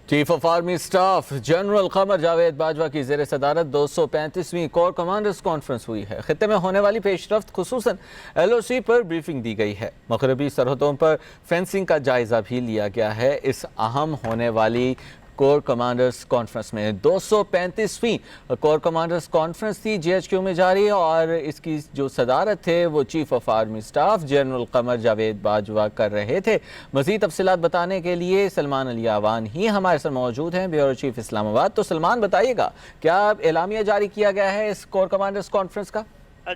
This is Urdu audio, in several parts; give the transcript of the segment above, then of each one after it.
Chief of army staff general Qamar Javed Bajwa کی زیر صدارت 235ویں کور کمانڈرز کانفرنس ہوئی ہے۔ خطے میں ہونے والی پیش رفت خصوصاً ایل او سی پر بریفنگ دی گئی ہے۔ مغربی سرحدوں پر فینسنگ کا جائزہ بھی لیا گیا ہے۔ اس اہم ہونے والی کور کمانڈرز کانفرنس میں 235ویں کور کمانڈرز کانفرنس تھی، جی ایچ کیو میں جاری، اور اس کی جو صدارت ہے وہ chief of army staff general Qamar Javed Bajwa کر رہے تھے۔ مزید تفصیلات بتانے کے لیے سلمان علی آوان ہی ہمارے ساتھ موجود ہیں، بیورو چیف اسلام آباد۔ تو سلمان، بتائیے گا کیا اعلامیہ جاری کیا گیا ہے اس کور کمانڈرز کانفرنس کا؟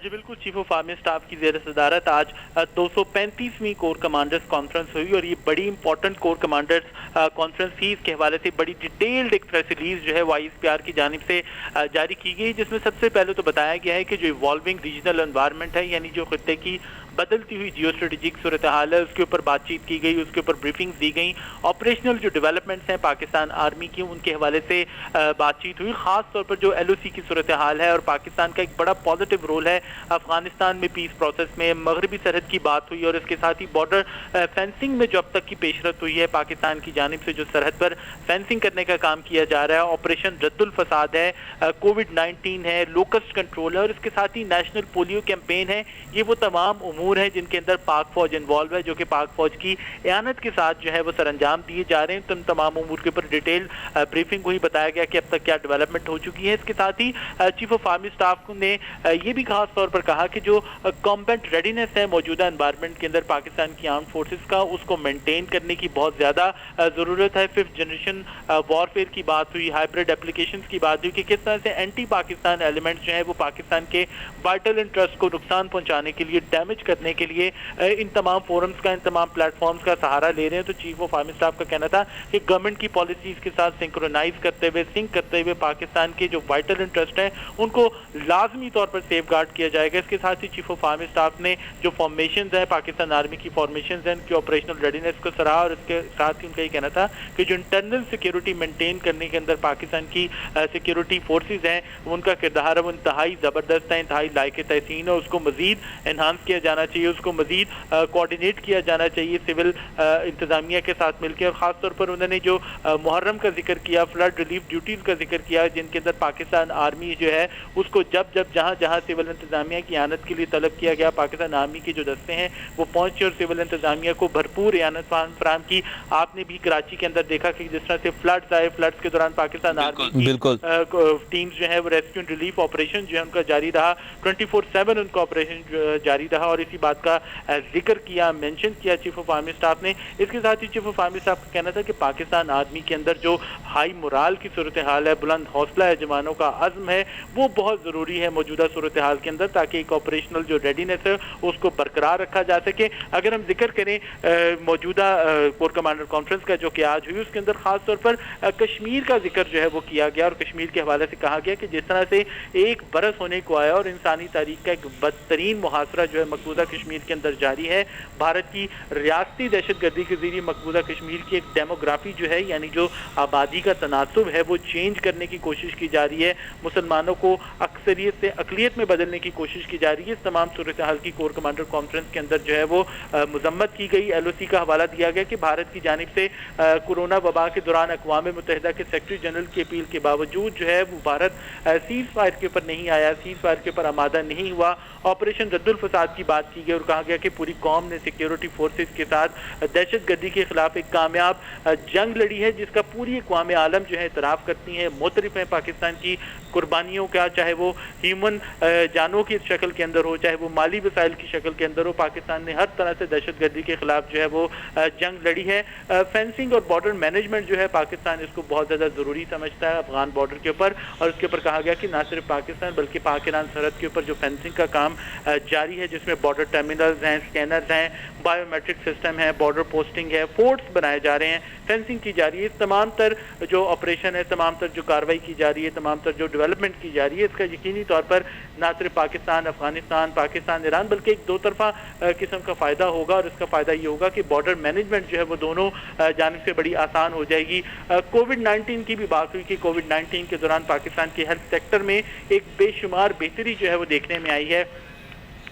جی بالکل، چیف آف آرمی سٹاف کی زیر صدارت آج 235ویں کور کمانڈرز کانفرنس ہوئی، اور یہ بڑی امپورٹنٹ کور کمانڈرز کانفرنس تھی۔ اس کے حوالے سے بڑی ڈیٹیلڈ ایک پریس ریلیز جو ہے وہ آئی ایس پی آر کی جانب سے جاری کی گئی، جس میں سب سے پہلے تو بتایا گیا ہے کہ جو ایوالونگ ریجنل انوائرمنٹ ہے، یعنی جو خطے کی بدلتی ہوئی جیو اسٹریٹجک صورتحال ہے، اس کے اوپر بات چیت کی گئی، اس کے اوپر بریفنگز دی گئیں۔ آپریشنل جو ڈیولپمنٹس ہیں پاکستان آرمی کی، ان کے حوالے سے بات چیت ہوئی، خاص طور پر جو ایل او سی کی صورتحال ہے اور پاکستان کا ایک بڑا پازیٹیو رول ہے افغانستان میں پیس پروسیس میں۔ مغربی سرحد کی بات ہوئی، اور اس کے ساتھ ہی بارڈر فینسنگ میں جو اب تک کی پیشرفت ہوئی ہے پاکستان کی جانب سے، جو سرحد پر فینسنگ کرنے کا کام کیا جا رہا ہے، آپریشن رد الفساد ہے، کووڈ-19 ہے، لوکسٹ کنٹرول ہے، اور اس کے ساتھ ہی نیشنل پولیو کیمپین ہے۔ یہ وہ تمام امور ہیں جن کے اندر پاک فوج انوالو ہے، جو کہ پاک فوج کی اعانت کے ساتھ جو ہے وہ سر انجام دیے جا رہے ہیں۔ تمام امور کے اوپر ڈیٹیل بریفنگ ہوئی، بتایا گیا کہ اب تک کیا ڈیولپمنٹ ہو چکی ہے۔ اس کے ساتھ ہی چیف آف آرمی سٹاف نے یہ بھی خاص طور پر کہا کہ جو کمبیٹ ریڈینس ہے موجودہ انوائرمنٹ کے اندر پاکستان کی آرم فورسز کا، اس کو مینٹین کرنے کی بہت زیادہ ضرورت ہے۔ 5th جنریشن وارفیئر کی بات ہوئی، ہائبرڈ اپلیکیشنز کی بات ہوئی کہ کس طرح سے اینٹی پاکستان ایلیمنٹس جو ہیں وہ پاکستان کے وائٹل انٹرسٹ کو نقصان پہنچانے کے لیے، ڈیمیج کرنے کے لیے ان تمام فورمز کا، ان تمام پلیٹ فارمز کا سہارا لے رہے ہیں۔ تو چیف آف آرمی سٹاف کا کہنا تھا کہ گورنمنٹ کی پالیسیز کے ساتھ سنکرونائز کرتے ہوئے، سنک کرتے ہوئے پاکستان کے جو وائٹل انٹرسٹ ہیں ان کو لازمی طور پر سیف گارڈ کیا جائے گا۔ اس کے ساتھ ہی چیف آف آرمی سٹاف نے جو فارمیشنز ہیں پاکستان آرمی کی فارمیشنز ہیں، ان کی آپریشنل ریڈینس کو سراہا، اور اس کے ساتھ ہی ان کا یہ کہنا تھا کہ جو انٹرنل سیکیورٹی مینٹین کرنے کے اندر پاکستان کی سیکیورٹی فورسز ہیں، ان کا کردار ہے وہ انتہائی زبردست ہے، انتہائی لائق تحسین ہے۔ اس کو مزید انہانس کیا جانا چاہیے، اس کو مزید کوآرڈینیٹ کیا جانا چاہیے سول انتظامیہ کے ساتھ مل کے۔ اور خاص طور پر انہوں نے جو محرم کا ذکر کیا، فلڈ ریلیف ڈیوٹیز کا ذکر کیا، جن کے اندر پاکستان آرمی جو ہے اس کو جب جہاں سول انتظامیہ کی اعانت کے لیے طلب کیا گیا، پاکستان آرمی کے جو دستے ہیں وہ پہنچے اور سول انتظامیہ کو بھرپور اعانت فراہم کی۔ آپ نے بھی کراچی کے اندر دیکھا کہ جس طرح سے فلڈز آئے، فلڈز کے دوران پاکستان آرمی کی ٹیمز جو ہے وہ ریسکیو اینڈ ریلیف آپریشن جو ہے ان کا جاری رہا، 24/7 ان کا آپریشن جاری رہا، اور اسی بات کا ذکر کیا، مینشن کیا چیف آف آرمی سٹاف نے۔ اس کے ساتھ ہی چیف آف آرمی سٹاف کا کہنا تھا کہ پاکستان آرمی کے اندر جو ہائی مورال کی صورتحال ہے، بلند حوصلہ ہے، جوانوں کا عزم ہے، وہ بہت ضروری ہے موجودہ صورتحال کے اندر، تاکہ ایک آپریشنل جو ریڈینس ہے اس کو برقرار رکھا جا سکے۔ اگر ہم ذکر کریں موجودہ کور کمانڈر کانفرنس کا جو کہ آج ہوئی، اس کے اندر خاص طور پر کشمیر کا ذکر جو ہے وہ کیا گیا، اور کشمیر کے حوالے سے کہا گیا کہ جس طرح سے ایک برس ہونے کو آیا اور انسانی تاریخ کا ایک بدترین محاصرہ جو ہے مقبوضہ کشمیر کے اندر جاری ہے، بھارت کی ریاستی دہشت گردی کے ذریعے مقبوضہ کشمیر کی ایک ڈیموگرافی جو ہے، یعنی جو آبادی کا تناسب ہے، وہ چینج کرنے کی کوشش کی جا رہی ہے، مسلمانوں کو اکثریت سے اقلیت میں بدلنے کی کوشش کی جا رہی ہے۔ اس تمام صورتحال کی کور کمانڈر کانفرنس کے اندر جو ہے وہ مذمت کی گئی۔ ایل او سی کا حوالہ دیا گیا کہ بھارت کی جانب سے کورونا وبا کے دوران اقوام متحدہ کے سیکرٹری جنرل کی اپیل کے باوجود جو ہے وہ بھارت سیز فائر کے اوپر نہیں آیا، سیز فائر کے اوپر آمادہ نہیں ہوا۔ آپریشن رد الفساد کی بات کی گئی، اور کہا گیا کہ پوری قوم نے سیکیورٹی فورسز کے ساتھ دہشت گردی کے خلاف ایک کامیاب جنگ لڑی ہے، جس کا پوری اقوام عالم جو ہے اعتراف کرتی ہیں، معترف ہیں پاکستان کی قربانیوں کا، چاہے وہ ہیومن جانوں کی شکل کے اندر ہو، چاہے وہ مالی وسائل کی شکل کے اندر ہو۔ پاکستان نے ہر طرح سے دہشت گردی کے خلاف جو ہے وہ جنگ لڑی ہے۔ فینسنگ اور بارڈر مینجمنٹ جو ہے پاکستان اس کو بہت زیادہ ضروری سمجھتا ہے افغان بارڈر کے اوپر، اور اس کے اوپر کہا گیا کہ نہ صرف پاکستان بلکہ پاک ایران سرحد کے اوپر جو فینسنگ کا کام جاری ہے، جس میں بارڈر ٹرمینلز ہیں، سکینرز ہیں، بایو میٹرک سسٹم ہے، بارڈر پوسٹنگ ہے، فورٹس بنائے جا رہے ہیں، فینسنگ کی جا رہی ہے۔ اس تمام تر جو آپریشن ہے، تمام تر جو کارروائی کی جا رہی ہے، تمام تر جو ڈیولپمنٹ کی جا رہی ہے، اس کا یقینی طور پر نہ صرف پاکستان، افغانستان، پاکستان ایران بلکہ ایک دو طرفہ قسم کا فائدہ ہوگا، اور اس کا فائدہ یہ ہوگا کہ بارڈر مینجمنٹ جو ہے وہ دونوں جانب سے بڑی آسان ہو جائے گی۔ کووڈ-19 کی بھی بات ہوئی کہ کووڈ-19 کے دوران پاکستان کے ہیلتھ سیکٹر میں ایک بے شمار بہتری جو ہے وہ دیکھنے میں آئی ہے۔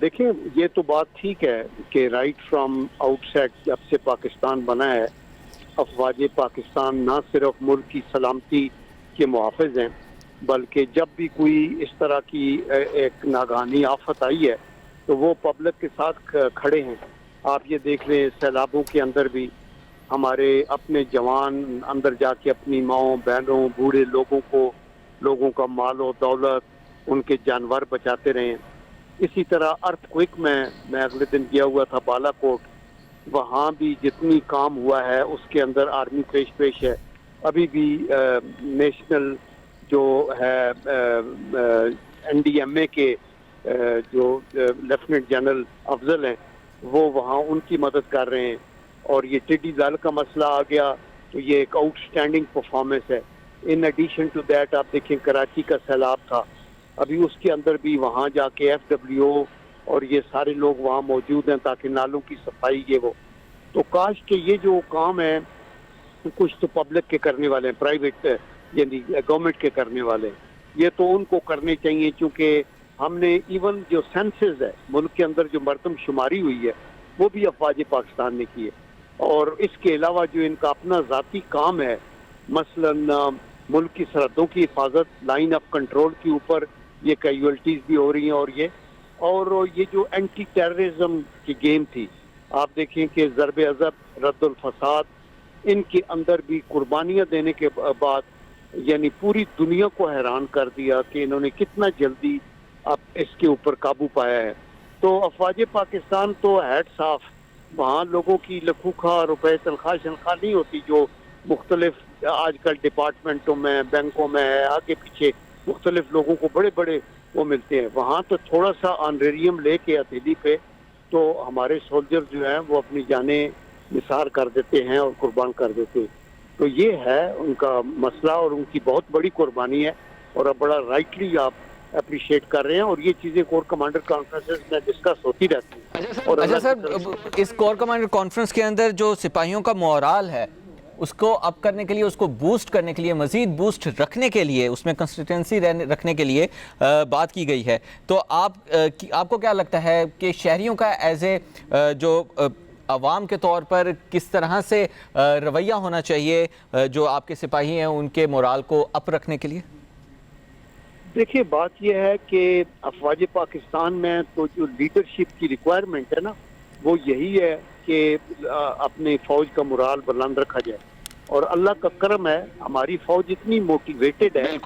دیکھیں یہ تو بات ٹھیک ہے کہ رائٹ فرام آؤٹ سیٹ جب سے پاکستان بنا ہے افواج پاکستان نہ صرف ملک کی سلامتی کے محافظ ہیں بلکہ جب بھی کوئی اس طرح کی ایک ناگہانی آفت آئی ہے تو وہ پبلک کے ساتھ کھڑے ہیں. آپ یہ دیکھ لیں سیلابوں کے اندر بھی ہمارے اپنے جوان اندر جا کے اپنی ماؤں بہنوں بوڑھے لوگوں کا مال و دولت ان کے جانور بچاتے رہے. اسی طرح ارتھ کوئک میں اگلے دن گیا ہوا تھا بالا کوٹ, وہاں بھی جتنی کام ہوا ہے اس کے اندر آرمی پیش ہے. ابھی بھی نیشنل جو ہے این ڈی ایم اے کے جو لیفٹیننٹ جنرل افضل ہیں وہ وہاں ان کی مدد کر رہے ہیں. اور یہ ٹڈی دل کا مسئلہ آ گیا تو یہ ایک آؤٹ اسٹینڈنگ پرفارمنس ہے. ان ایڈیشن ٹو دیٹ آپ دیکھیں کراچی کا سیلاب تھا, ابھی اس کے اندر بھی وہاں جا کے ایف ڈبلیو اور یہ سارے لوگ وہاں موجود ہیں تاکہ نالوں کی صفائی یہ وہ. تو کاش کہ یہ جو کام ہے کچھ تو پبلک کے کرنے والے ہیں, پرائیویٹ یعنی گورنمنٹ کے کرنے والے ہیں, یہ تو ان کو کرنے چاہیے کیونکہ ہم نے ایون جو سینسز ہے ملک کے اندر جو مردم شماری ہوئی ہے وہ بھی افواج پاکستان نے کی ہے. اور اس کے علاوہ جو ان کا اپنا ذاتی کام ہے مثلاً ملک کی سرحدوں کی حفاظت, لائن آف کنٹرول کے اوپر یہ کیجویلٹیز بھی ہو رہی ہیں. اور یہ جو اینٹی ٹیررزم کی گیم تھی آپ دیکھیں کہ ضرب عضب رد الفساد ان کے اندر بھی قربانیاں دینے کے بعد یعنی پوری دنیا کو حیران کر دیا کہ انہوں نے کتنا جلدی اب اس کے اوپر قابو پایا ہے. تو افواج پاکستان تو ہیڈ صاف, وہاں لوگوں کی لکھوں روپے تنخواہ شنخواہ نہیں ہوتی جو مختلف آج کل ڈپارٹمنٹوں میں بینکوں میں آگے پیچھے مختلف لوگوں کو بڑے بڑے وہ ملتے ہیں. وہاں تو تھوڑا سا آنریریم لے کے ہتھیلی پہ تو ہمارے سولجر جو ہیں وہ اپنی جانیں نثار کر دیتے ہیں اور قربان کر دیتے ہیں. تو یہ ہے ان کا مسئلہ اور ان کی بہت بڑی قربانی ہے اور اب بڑا رائٹلی آپ اپریشیٹ کر رہے ہیں اور یہ چیزیں کور کمانڈر کانفرنسز میں ڈسکس ہوتی رہتی ہیں. اچھا سر, اس کور کمانڈر کانفرنس کے اندر جو سپاہیوں کا مورال ہے اس کو اپ کرنے کے لیے, اس کو بوسٹ کرنے کے لیے, مزید بوسٹ رکھنے کے لیے, اس میں کنسسٹنسی رکھنے کے لیے بات کی گئی ہے. تو آپ کو کیا لگتا ہے کہ شہریوں کا ایز اے جو عوام کے طور پر کس طرح سے رویہ ہونا چاہیے جو آپ کے سپاہی ہیں ان کے مورال کو اپ رکھنے کے لیے؟ دیکھیے بات یہ ہے کہ افواج پاکستان میں تو جو لیڈرشپ کی ریکوائرمنٹ ہے نا وہ یہی ہے کہ اپنے فوج کا مورال بلند رکھا جائے. اور اللہ کا کرم ہے ہماری فوج اتنی موٹیویٹڈ ہے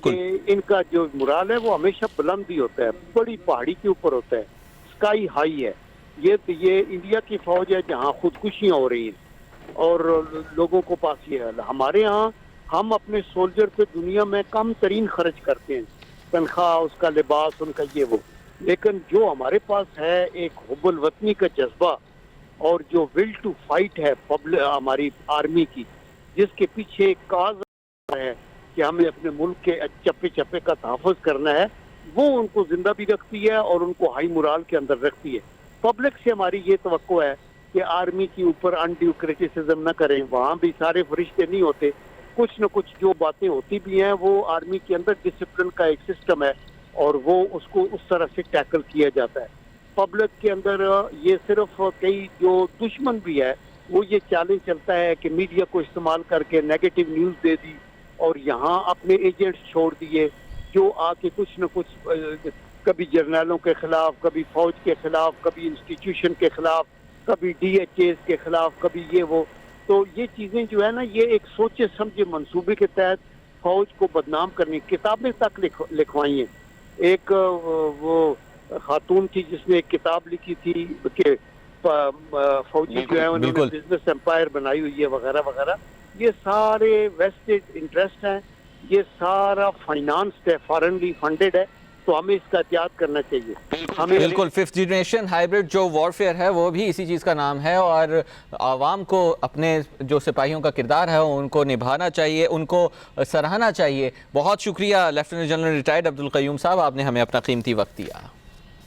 کہ ان کا جو مورال ہے وہ ہمیشہ بلند ہی ہوتا ہے, بڑی پہاڑی کے اوپر ہوتا ہے, اسکائی ہائی ہے. یہ انڈیا کی فوج ہے جہاں خودکشیاں ہو رہی ہیں اور لوگوں کو پاس یہ ہے. ہمارے ہاں ہم اپنے سولجر پہ دنیا میں کم ترین خرچ کرتے ہیں, تنخواہ, اس کا لباس, ان کا یہ وہ, لیکن جو ہمارے پاس ہے ایک حب الوطنی کا جذبہ اور جو ول ٹو فائٹ ہے ہماری آرمی کی, جس کے پیچھے ایک کاز ہے کہ ہمیں اپنے ملک کے چپے چپے کا تحفظ کرنا ہے, وہ ان کو زندہ بھی رکھتی ہے اور ان کو ہائی مورال کے اندر رکھتی ہے. پبلک سے ہماری یہ توقع ہے کہ آرمی کے اوپر انڈیو کرٹیسزم نہ کریں. وہاں بھی سارے فرشتے نہیں ہوتے, کچھ نہ کچھ جو باتیں ہوتی بھی ہیں وہ آرمی کے اندر ڈسپلن کا ایک سسٹم ہے اور وہ اس کو اس طرح سے ٹیکل کیا جاتا ہے. پبلک کے اندر یہ صرف کئی جو دشمن بھی ہے وہ یہ چالیں چلتا ہے کہ میڈیا کو استعمال کر کے نیگیٹو نیوز دے دی اور یہاں اپنے ایجنٹس چھوڑ دیے جو آ کے کچھ نہ کچھ کبھی جرنیلوں کے خلاف, کبھی فوج کے خلاف, کبھی انسٹیٹیوشن کے خلاف, کبھی ڈی ایچ ایز کے خلاف, کبھی یہ وہ. تو یہ چیزیں جو ہے نا یہ ایک سوچے سمجھے منصوبے کے تحت فوج کو بدنام کرنے, کتابیں تک لکھوائی ہیں. ایک وہ خاتون تھی جس نے ایک کتاب لکھی تھی کہ فوجی جو ہے انہوں نے بزنس امپائر بنائی ہوئی ہے وغیرہ وغیرہ. یہ سارے ویسٹڈ انٹرسٹ ہیں, یہ سارا فائنانس ہے, فارنلی فنڈڈ ہے. تو ہمیں اس کا احتیاط کرنا چاہیے. بالکل, ففتھ جنریشن ہائیبرڈ جو وارفیئر ہے وہ بھی اسی چیز کا نام ہے اور عوام کو اپنے جو سپاہیوں کا کردار ہے ان کو نبھانا چاہیے, ان کو سراہنا چاہیے. بہت شکریہ لیفٹیننٹ جنرل ریٹائرڈ عبدالقیوم صاحب, آپ نے ہمیں اپنا قیمتی وقت دیا.